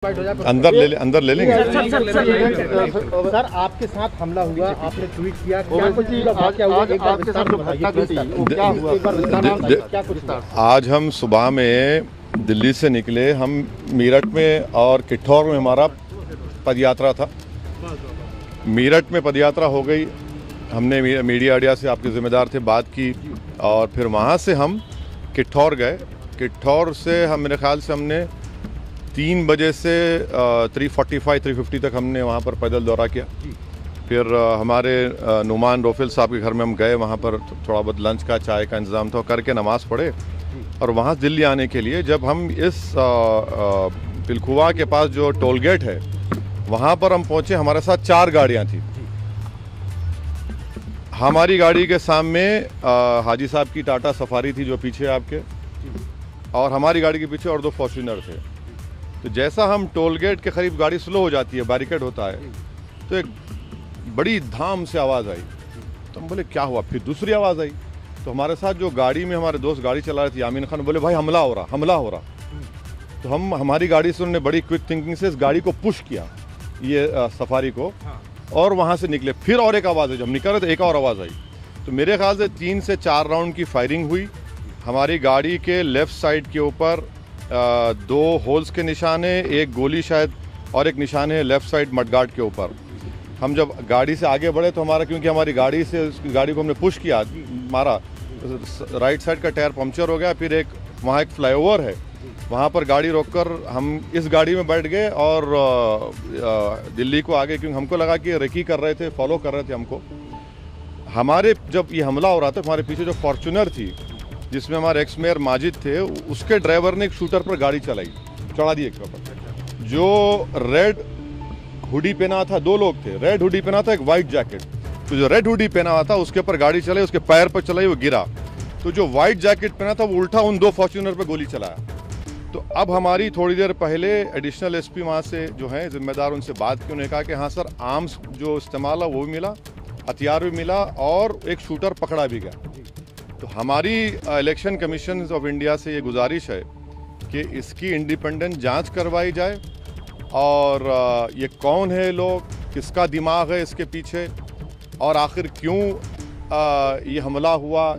अंदर ले लेंगे। सर आपके साथ हमला हुआ, आपने ट्वीट किया, क्या कुछ? आज हम सुबह में दिल्ली से निकले, हम मेरठ में और किठौर में हमारा पदयात्रा था। मेरठ में पदयात्रा हो गई, हमने मीडिया से आपके ज़िम्मेदार थे बात की, और फिर वहाँ से हम किठौर गए। किठौर से हम मेरे ख्याल से हमने 3 बजे से 3:45-3:50 तक हमने वहाँ पर पैदल दौरा किया। फिर हमारे नुमान रोफिल साहब के घर में हम गए, वहाँ पर थोड़ा बहुत लंच का चाय का इंतज़ाम था, करके नमाज़ पढ़े और वहाँ से दिल्ली आने के लिए जब हम इस पिलखुवा के पास जो टोल गेट है वहाँ पर हम पहुँचे, हमारे साथ 4 गाड़ियाँ थी। हमारी गाड़ी के सामने हाजी साहब की टाटा सफारी थी जो पीछे आपके, और हमारी गाड़ी के पीछे और 2 फॉर्च्यूनर थे। तो जैसा हम टोल गेट के करीब गाड़ी स्लो हो जाती है, बैरिकेड होता है, तो एक बड़ी धाम से आवाज़ आई। तो हम बोले क्या हुआ? फिर दूसरी आवाज़ आई, तो हमारे साथ जो गाड़ी में हमारे दोस्त गाड़ी चला रहे थे यामीन खान, बोले भाई हमला हो रहा। तो हमारी गाड़ी से उन्होंने बड़ी क्विक थिंकिंग से इस गाड़ी को पुश किया, ये सफारी को, और वहाँ से निकले। फिर और एक आवाज़ आई, जब हम निकल रहे थे एक और आवाज़ आई। तो मेरे ख्याल से 3 से 4 राउंड की फायरिंग हुई। हमारी गाड़ी के लेफ़्ट साइड के ऊपर 2 होल्स के निशान है, एक गोली शायद, और एक निशान है लेफ़्ट साइड मडगार्ड के ऊपर। हम जब गाड़ी से आगे बढ़े तो क्योंकि हमारी गाड़ी को हमने पुश किया, मारा, राइट साइड का टायर पंक्चर हो गया। फिर वहाँ एक फ्लाईओवर है, वहाँ पर गाड़ी रोककर हम इस गाड़ी में बैठ गए और दिल्ली को आगे, क्योंकि हमको लगा कि रेकी कर रहे थे, फॉलो कर रहे थे हमको। हमारे जब ये हमला हो रहा था, हमारे पीछे जो फॉर्च्यूनर थी जिसमें हमारे एक्स मेयर माजिद थे, उसके ड्राइवर ने एक शूटर पर गाड़ी चढ़ा दी एक पर। जो रेड हुडी पहना था, 2 लोग थे, रेड हुडी पहना था, एक वाइट जैकेट। तो जो रेड हुडी पहना हुआ था उसके ऊपर गाड़ी चलाई, उसके पैर पर चलाई, वो गिरा। तो जो वाइट जैकेट पहना था वो उल्टा उन 2 फॉर्च्यूनर पर गोली चलाया। तो अब हमारी थोड़ी देर पहले एडिशनल एसपी वहाँ से जो हैं जिम्मेदार, उनसे बात की। उन्होंने कहा कि हाँ सर, आर्म्स जो इस्तेमाल है वो भी मिला, हथियार भी मिला, और एक शूटर पकड़ा भी गया। तो हमारी इलेक्शन कमीशन ऑफ इंडिया से ये गुजारिश है कि इसकी इंडिपेंडेंट जांच करवाई जाए, और ये कौन है लोग, किसका दिमाग है इसके पीछे, और आखिर क्यों ये हमला हुआ,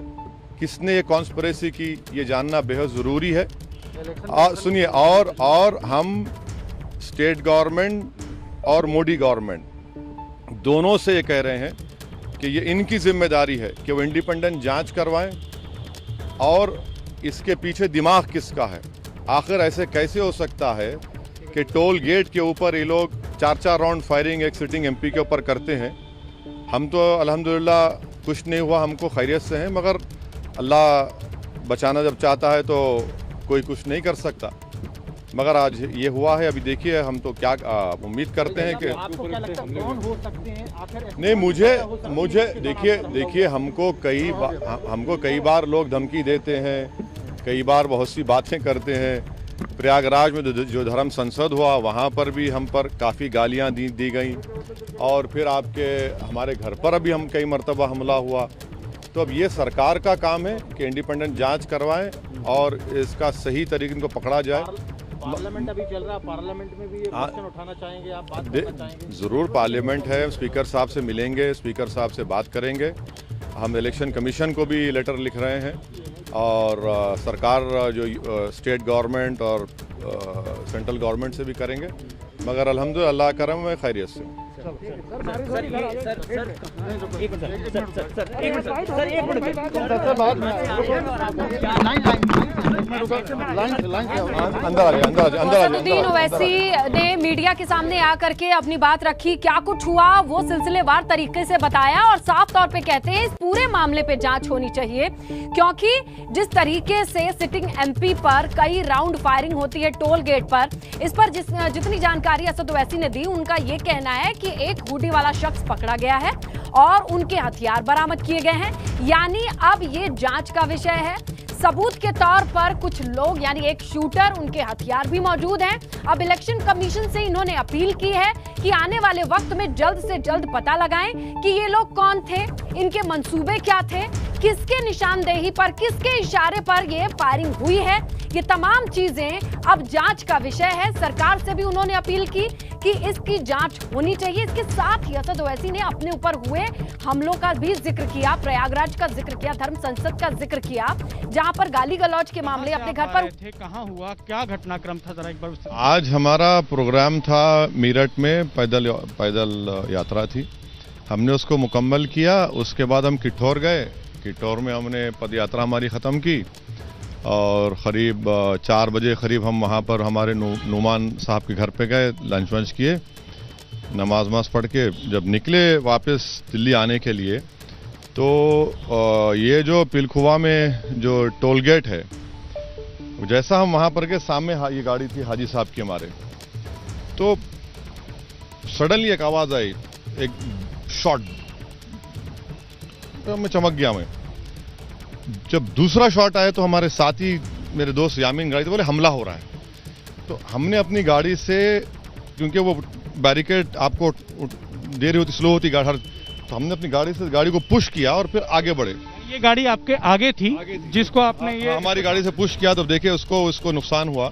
किसने ये कॉन्स्पिरेसी की, ये जानना बेहद ज़रूरी है। सुनिए, और हम स्टेट गवर्नमेंट और मोदी गवर्नमेंट दोनों से ये कह रहे हैं कि ये इनकी जिम्मेदारी है कि वो इंडिपेंडेंट जांच करवाएं, और इसके पीछे दिमाग किसका है। आखिर ऐसे कैसे हो सकता है कि टोल गेट के ऊपर ये लोग 4-4 राउंड फायरिंग एक सिटिंग एमपी के ऊपर करते हैं। हम तो अल्हम्दुलिल्लाह कुछ नहीं हुआ, हमको खैरियत से हैं, मगर अल्लाह बचाना जब चाहता है तो कोई कुछ नहीं कर सकता। मगर आज ये हुआ है, अभी देखिए हम तो क्या उम्मीद करते हैं कि आपको क्या लगता है कौन हो सकते हैं आखिर? नहीं, मुझे देखिए हमको कई बार लोग धमकी देते हैं, कई बार बहुत सी बातें करते हैं। प्रयागराज में जो धर्म संसद हुआ वहाँ पर भी हम पर काफ़ी गालियाँ दी गई, और फिर हमारे घर पर अभी हम कई मरतबा हमला हुआ। तो अब ये सरकार का काम है कि इंडिपेंडेंट जांच करवाएं और इसका सही तरीके इनको पकड़ा जाए। पार्लियामेंट अभी चल रहा है, पार्लियामेंट में भी ये क्वेश्चन उठाना चाहेंगे आप, बात करना चाहेंगे? ज़रूर, पार्लियामेंट है, स्पीकर साहब से मिलेंगे, स्पीकर साहब से बात करेंगे। हम इलेक्शन कमीशन को भी लेटर लिख रहे हैं, और सरकार जो स्टेट गवर्नमेंट और सेंट्रल गवर्नमेंट से भी करेंगे। मगर अल्हम्दुलिल्लाह अल्लाह करम में खैरियत से। असदुद्दीन ओवैसी ने मीडिया के सामने आकर के अपनी बात रखी, क्या कुछ हुआ वो सिलसिलेवार तरीके से बताया, और साफ तौर पे कहते हैं इस पूरे मामले पे जांच होनी चाहिए, क्योंकि जिस तरीके से सिटिंग एमपी पर कई राउंड फायरिंग होती है टोल गेट पर, इस पर जितनी जानकारी असद ओवैसी ने दी, उनका ये कहना है कि एक हुडी वाला शख्स पकड़ा गया है और उनके हथियार बरामद किए गए हैं। यानी अब ये जांच का विषय है। सबूत के तौर पर कुछ लोग, यानी एक शूटर, उनके हथियार भी मौजूद हैं। अब इलेक्शन कमीशन से इन्होंने अपील की है कि आने वाले वक्त में जल्द से जल्द पता लगाएं कि ये लोग कौन थे, इनके मंसूबे क्या थे, किसके निशानदेही पर, किसके इशारे पर ये फायरिंग हुई है, ये तमाम चीजें अब जांच का विषय है। सरकार से भी उन्होंने अपील की कि इसकी जांच होनी चाहिए। इसके साथ ही असद ओवैसी ने अपने ऊपर हुए हमलों का भी जिक्र किया, प्रयागराज का जिक्र किया, धर्म संसद का जिक्र किया, जहां पर गाली गलौज के मामले अपने घर पर थे। कहां हुआ, क्या घटनाक्रम था, जरा एक बार आज हमारा प्रोग्राम था मीरठ में, पैदल यात्रा थी, हमने उसको मुकम्मल किया। उसके बाद हम किठौर गए, किठौर में हमने पद यात्रा हमारी ख़त्म की और क़रीब 4 बजे करीब हम वहाँ पर हमारे नुमान साहब के घर पे गए, लंच वंच किए, नमाज पढ़ के जब निकले वापस दिल्ली आने के लिए, तो ये जो पिलखुवा में जो टोल गेट है, जैसा हम वहाँ पर गए, सामने ये गाड़ी थी हाजी साहब की हमारे, तो सडनली एक आवाज़ आई, एक शॉट, तो मैं चमक गया। मैं जब दूसरा शॉट आया तो हमारे साथी मेरे दोस्त यामीन गाड़ी थे, बोले हमला हो रहा है। तो हमने अपनी गाड़ी से, क्योंकि वो बैरिकेड आपको दे रही होती, स्लो होती गाड़ी, तो हमने अपनी गाड़ी से गाड़ी को पुश किया और फिर आगे बढ़े। ये गाड़ी आपके आगे थी, जिसको आपने ये हमारी गाड़ी से पुश किया तो देखिए उसको नुकसान हुआ।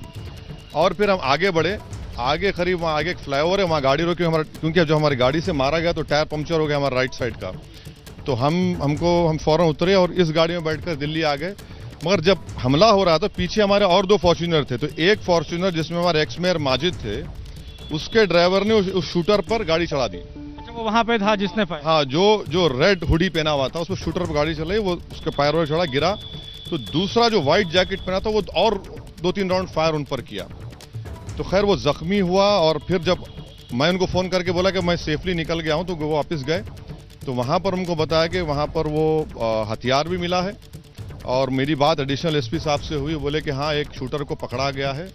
और फिर हम आगे बढ़े, आगे करीब वहाँ आगे एक फ्लाईओवर है, वहाँ गाड़ी रोकी, क्योंकि जो हमारी गाड़ी से मारा गया तो टायर पंक्चर हो गया हमारा राइट साइड का, तो हम फौरन उतरे और इस गाड़ी में बैठकर दिल्ली आ गए। मगर जब हमला हो रहा था पीछे हमारे और 2 फॉर्च्यूनर थे, तो एक फॉर्च्यूनर जिसमें हमारे एक्स मेयर माजिद थे, उसके ड्राइवर ने उस शूटर पर गाड़ी चढ़ा दी। अच्छा, वो वहां पे था जिसने फायर? हाँ, जो रेड हुडी पहना हुआ था, उसमें शूटर पर गाड़ी चलाई, वो उसके पैर पर चढ़ा, गिरा। तो दूसरा जो व्हाइट जैकेट पहना था वो और 2-3 राउंड फायर उन पर किया, तो खैर वो जख्मी हुआ। और फिर जब मैं उनको फ़ोन करके बोला कि मैं सेफली निकल गया हूँ, तो वो वापस गए, तो वहाँ पर हमको बताया कि वहाँ पर वो हथियार भी मिला है। और मेरी बात एडिशनल एसपी साहब से हुई, बोले कि हाँ, एक शूटर को पकड़ा गया है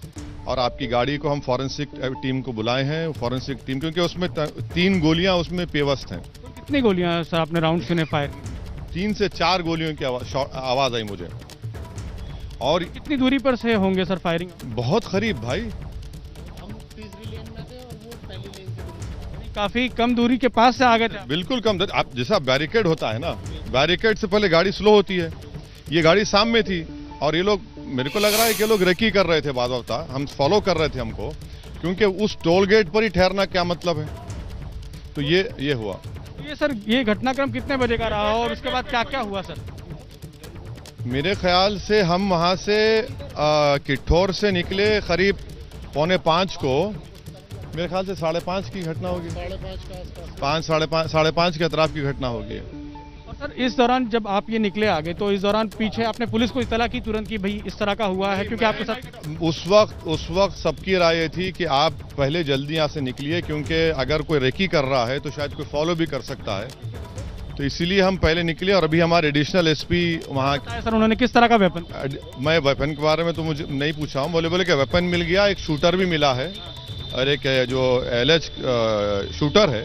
और आपकी गाड़ी को हम फॉरेंसिक टीम को बुलाए हैं, फॉरेंसिक टीम, क्योंकि उसमें 3 गोलियां उसमें पेवस्त हैं। कितनी गोलियां सर आपने राउंड सुने फायर? 3 से 4 गोलियों की आवाज़ आई मुझे। और कितनी दूरी पर से होंगे सर फायरिंग? बहुत करीब भाई, काफी कम दूरी के पास से आ गए थे। बिल्कुल कम। आप जैसा बैरिकेड होता है ना, बैरिकेड से पहले गाड़ी स्लो होती है, ये गाड़ी सामने थी और ये लोग, मेरे को लग रहा है कि लोग रेकी कर रहे थे, बाद वक्त हम फॉलो कर रहे थे हमको, क्योंकि उस टोल गेट पर ही ठहरना क्या मतलब है। तो ये हुआ। ये सर, ये घटनाक्रम कितने बजे का रहा और उसके बाद क्या क्या हुआ सर? मेरे ख्याल से हम वहाँ से किठौर से निकले करीब 4:45 को, मेरे ख्याल से 5:30 की घटना होगी, 5:30 के अतराफ की घटना होगी। और सर, इस दौरान जब आप ये निकले आगे, तो इस दौरान पीछे आपने पुलिस को इत्तला की तुरंत कि भाई इस तरह का हुआ है? क्योंकि आपके साथ उस वक्त सबकी राय ये थी कि आप पहले जल्दी यहाँ से निकलिए, क्योंकि अगर कोई रेकी कर रहा है तो शायद कोई फॉलो भी कर सकता है, तो इसीलिए हम पहले निकले। और अभी हमारे एडिशनल एसपी वहाँ, सर उन्होंने किस तरह का वेपन? मैं वेपन के बारे में तो मुझे नहीं पूछा हूँ, बोले कि वेपन मिल गया, एक शूटर भी मिला है और एक जो LH शूटर है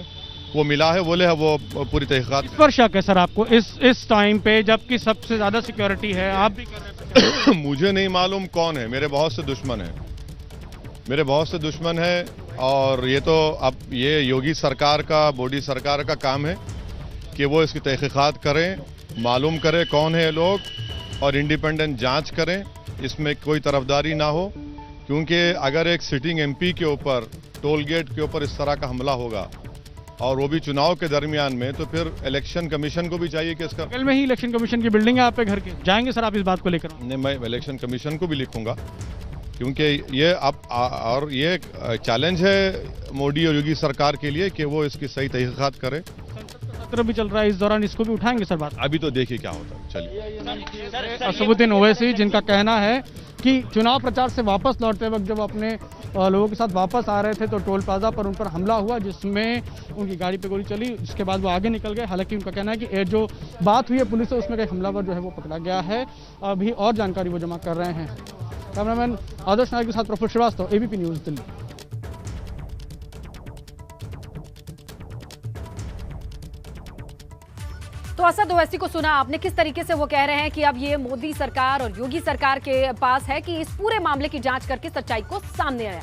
वो मिला है, बोले है वो पूरी तहकीकात। किस पर शक है सर आपको इस टाइम पे, जबकि सबसे ज्यादा सिक्योरिटी है, आप भी कर रहे हैं? मुझे नहीं मालूम कौन है, मेरे बहुत से दुश्मन है, और ये तो अब ये योगी सरकार का, मोदी सरकार का काम है कि वो इसकी तहकीकात करें, मालूम करें कौन है ये लोग, और इंडिपेंडेंट जांच करें, इसमें कोई तरफदारी ना हो। क्योंकि अगर एक सिटिंग MP के ऊपर, टोल गेट के ऊपर इस तरह का हमला होगा, और वो भी चुनाव के दरमियान में, तो फिर इलेक्शन कमीशन को भी चाहिए कि इसका, बगल में ही इलेक्शन कमीशन की बिल्डिंग है आपके घर के, जाएंगे सर आप इस बात को लेकर? नहीं, मैं इलेक्शन कमीशन को भी लिखूंगा, क्योंकि ये अब और ये चैलेंज है मोदी और योगी सरकार के लिए कि वो इसकी सही तहकीकात करे। सत्र भी चल रहा है, इस दौरान इसको भी उठाएंगे सर बात? अभी तो देखिए क्या होता है। चलिए। असदुद्दीन ओवैसी, जिनका कहना है कि चुनाव प्रचार से वापस लौटते वक्त जब अपने लोगों के साथ वापस आ रहे थे तो टोल प्लाजा पर उन पर हमला हुआ, जिसमें उनकी गाड़ी पे गोली चली, इसके बाद वो आगे निकल गए। हालांकि उनका कहना है कि जो बात हुई है पुलिस से, उसमें एक हमलावर जो है वो पकड़ा गया है, अभी और जानकारी वो जमा कर रहे हैं। कैमरामैन आदर्श नायक के साथ प्रफुल्ल श्रीवास्तव, ABP न्यूज़ दिल्ली। तो असद ओवैसी को सुना आपने, किस तरीके से वो कह रहे हैं कि अब ये मोदी सरकार और योगी सरकार के पास है कि इस पूरे मामले की जांच करके सच्चाई को सामने आए।